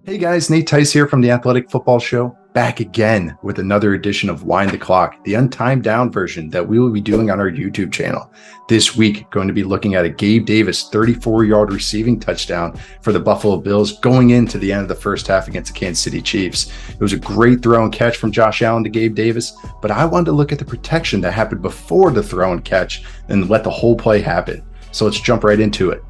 Hey guys, Nate Tice here from the Athletic Football Show, back again with another edition of Wind the Clock, the untimed down version that we will be doing on our YouTube channel. This week, going to be looking at a Gabe Davis 34-yard receiving touchdown for the Buffalo Bills going into the end of the first half against the Kansas City Chiefs. It was a great throw and catch from Josh Allen to Gabe Davis, but I wanted to look at the protection that happened before the throw and catch and let the whole play happen. So let's jump right into it.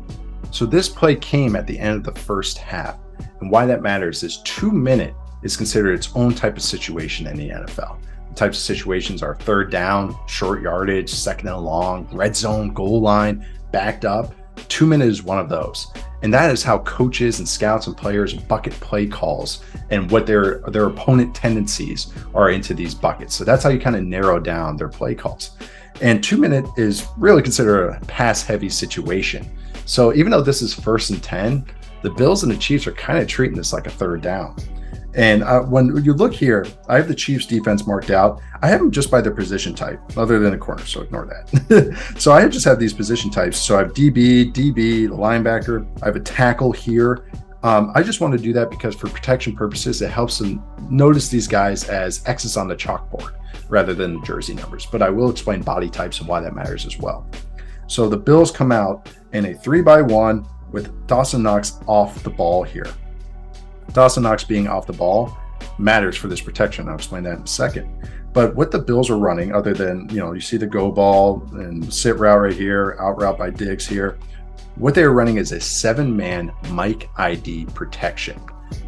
So this play came at the end of the first half. And why that matters is 2 minute is considered its own type of situation in the NFL. The types of situations are third down, short yardage, second and long, red zone, goal line, backed up. 2 minute is one of those. And that is how coaches and scouts and players bucket play calls and what their opponent tendencies are into these buckets. So that's how you kind of narrow down their play calls. And 2 minute is really considered a pass heavy situation. So even though this is 1st and 10, the Bills and the Chiefs are kind of treating this like a third down. And when you look here, I have the Chiefs defense marked out. I have them just by their position type, other than a corner, so ignore that. So I just have these position types. So I have DB, the linebacker. I have a tackle here. I just want to do that because for protection purposes, it helps them notice these guys as X's on the chalkboard rather than the jersey numbers. But I will explain body types and why that matters as well. So the Bills come out in a 3-by-1 with Dawson Knox off the ball here. Dawson Knox being off the ball matters for this protection. I'll explain that in a second. But what the Bills are running, other than, you see the go ball and sit route right here, out route by Diggs here, what they're running is a 7-man Mike ID protection.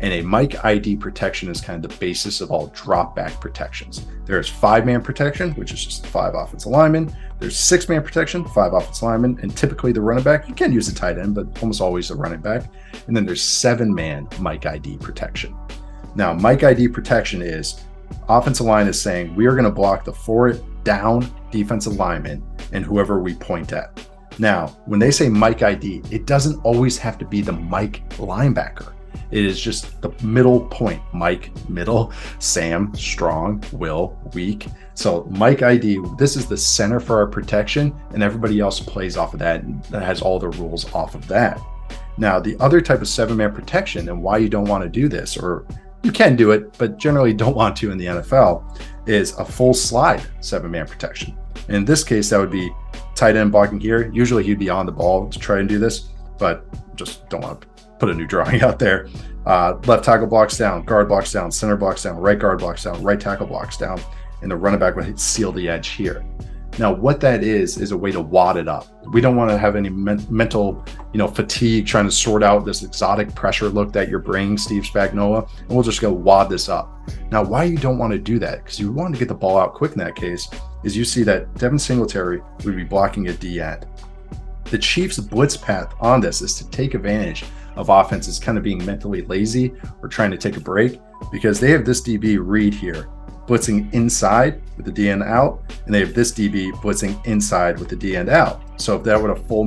And a Mike ID protection is kind of the basis of all drop back protections. There's 5-man protection, which is just 5 offensive linemen. There's 6-man protection, 5 offensive linemen, and typically the running back. You can use the tight end, but almost always the running back. And then there's 7-man Mike ID protection. Now, Mike ID protection is offensive line is saying we are going to block the 4 down defensive lineman and whoever we point at. Now, when they say Mike ID, it doesn't always have to be the Mike linebacker. It is just the middle point. Mike, middle, Sam, strong, Will, weak. So Mike ID, this is the center for our protection, and everybody else plays off of that and has all the rules off of that. Now, the other type of 7-man protection and why you don't want to do this, or you can do it, but generally don't want to in the NFL, is a full slide 7-man protection. In this case, that would be tight end blocking here. Usually he'd be on the ball to try and do this, but just don't want to put a new drawing out there. Left tackle blocks down, guard blocks down, center blocks down, right guard blocks down, right tackle blocks down, and the running back would seal the edge here. Now, what that is a way to wad it up. We don't want to have any mental, fatigue trying to sort out this exotic pressure look that you're bringing, Steve Spagnuolo, and we'll just go wad this up. Now, why you don't want to do that, because you want to get the ball out quick in that case, is you see that Devin Singletary would be blocking a D end. The Chiefs' blitz path on this is to take advantage of offenses kind of being mentally lazy or trying to take a break, because they have this DB Reed here blitzing inside with the D end out, and they have this DB blitzing inside with the D end out. So if that were a full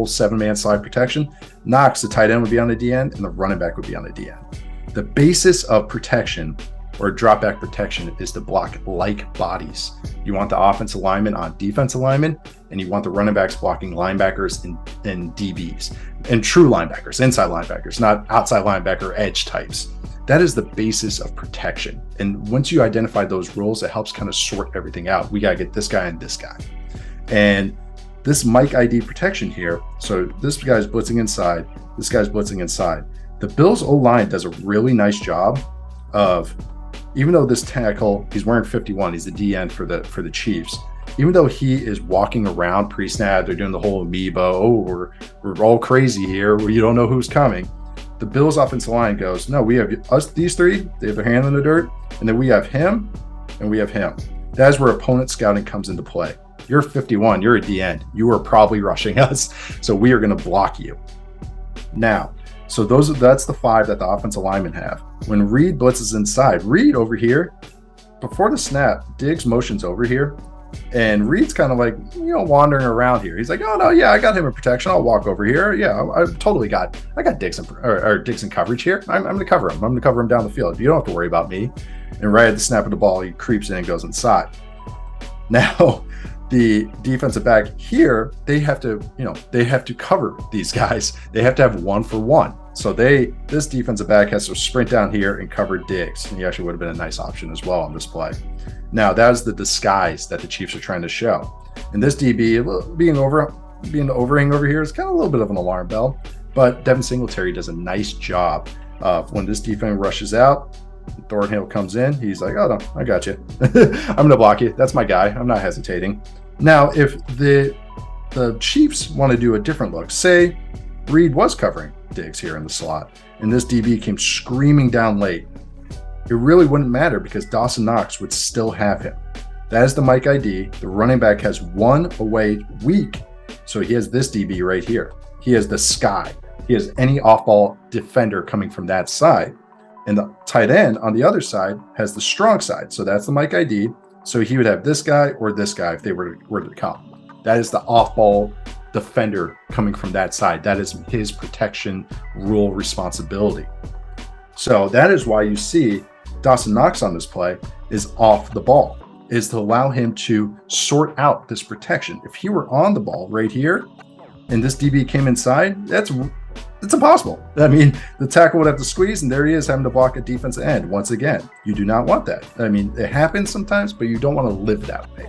7-man slide protection, Knox, the tight end, would be on the D end, and the running back would be on the D end. The basis of protection or drop back protection is to block like bodies. You want the offensive lineman on defensive linemen, and you want the running backs blocking linebackers and DBs, and true linebackers, inside linebackers, not outside linebacker edge types. That is the basis of protection. And once you identify those rules, it helps kind of sort everything out. We got to get this guy and this guy. And this Mike ID protection here, so this guy's blitzing inside, this guy's blitzing inside. The Bills O-line does a really nice job of, even though this tackle, he's wearing 51, he's the D end for the Chiefs. Even though he is walking around pre-snap, they're doing the whole amoeba, we're all crazy here, you don't know who's coming. The Bills offensive line goes, no, we have us, these three, they have their hand in the dirt, and then we have him, and we have him. That is where opponent scouting comes into play. You're 51, you're a D end. You are probably rushing us, so we are going to block you. Now, so that's the 5 that the offensive linemen have. When Reed blitzes inside, Reed over here, before the snap, Diggs motions over here, and Reed's kind of like, wandering around here. He's like, oh no, yeah, I got him in protection. I'll walk over here. Yeah, I got Diggs in coverage here. I'm going to cover him. I'm going to cover him down the field. You don't have to worry about me. And right at the snap of the ball, he creeps in and goes inside. Now, the defensive back here, they have to cover these guys. They have to have 1-for-1. So this defensive back has to sprint down here and cover Diggs. And he actually would have been a nice option as well on this play. Now, that is the disguise that the Chiefs are trying to show. And this DB being the overhang over here is kind of a little bit of an alarm bell. But Devin Singletary does a nice job of when this defense rushes out, Thornhill comes in. He's like, oh, no, I got you. I'm going to block you. That's my guy. I'm not hesitating. Now, if the Chiefs want to do a different look, say Reed was covering Diggs here in the slot, and this DB came screaming down late, it really wouldn't matter because Dawson Knox would still have him. That is the Mike ID. The running back has one away weak, so he has this DB right here. He has the sky. He has any off-ball defender coming from that side. And the tight end on the other side has the strong side. So that's the Mike ID. So he would have this guy or this guy if they were to come. That is the off-ball defender coming from that side. That is his protection rule responsibility. So that is why you see Dawson Knox on this play is off the ball, is to allow him to sort out this protection. If he were on the ball right here and this DB came inside, it's impossible. I mean, the tackle would have to squeeze, and there he is having to block a defensive end. Once again, you do not want that. I mean, it happens sometimes, but you don't want to live that way.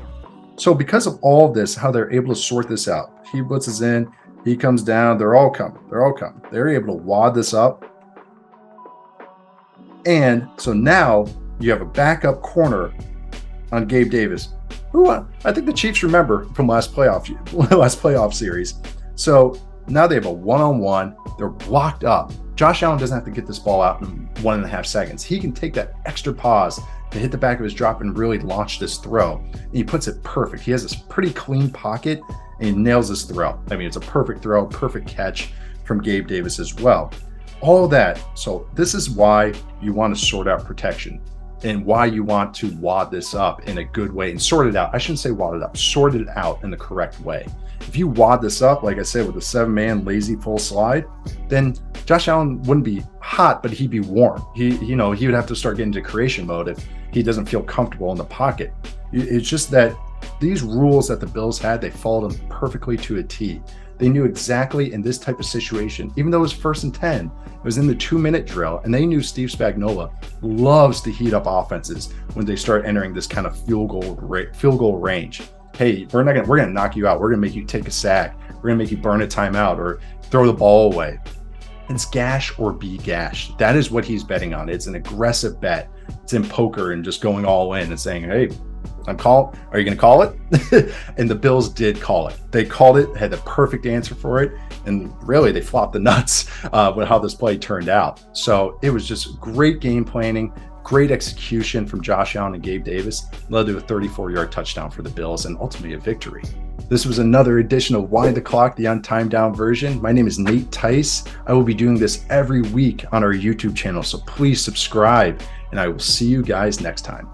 So because of all this, how they're able to sort this out, he blitzes in, he comes down, they're all coming. They're able to wad this up. And so now you have a backup corner on Gabe Davis, who I think the Chiefs remember from last playoff series. So now they have a one-on-one. They're blocked up. Josh Allen doesn't have to get this ball out in 1.5 seconds. He can take that extra pause to hit the back of his drop and really launch this throw. And he puts it perfect. He has this pretty clean pocket and he nails this throw. I mean, it's a perfect throw, perfect catch from Gabe Davis as well. All of that. So this is why you want to sort out protection and why you want to wad this up in a good way and sort it out. I shouldn't say wad it up, sort it out in the correct way. If you wad this up, like I said, with a 7-man lazy full slide, then Josh Allen wouldn't be hot, but he'd be warm. He would have to start getting into creation mode if he doesn't feel comfortable in the pocket. It's just that these rules that the Bills had, they followed them perfectly to a T. They knew exactly in this type of situation, even though it was 1st and 10, it was in the 2-minute drill, and they knew Steve Spagnuolo loves to heat up offenses when they start entering this kind of field goal range. Hey, we're gonna knock you out. We're gonna make you take a sack. We're gonna make you burn a timeout or throw the ball away. It's gash or be gashed. That is what he's betting on. It's an aggressive bet. It's in poker and just going all in and saying, hey, are you going to call it? And the Bills did call it. They called it, had the perfect answer for it. And really, they flopped the nuts with how this play turned out. So it was just great game planning, great execution from Josh Allen and Gabe Davis, led to a 34-yard touchdown for the Bills and ultimately a victory. This was another edition of Wind the Clock, the untimed down version. My name is Nate Tice. I will be doing this every week on our YouTube channel, so please subscribe, and I will see you guys next time.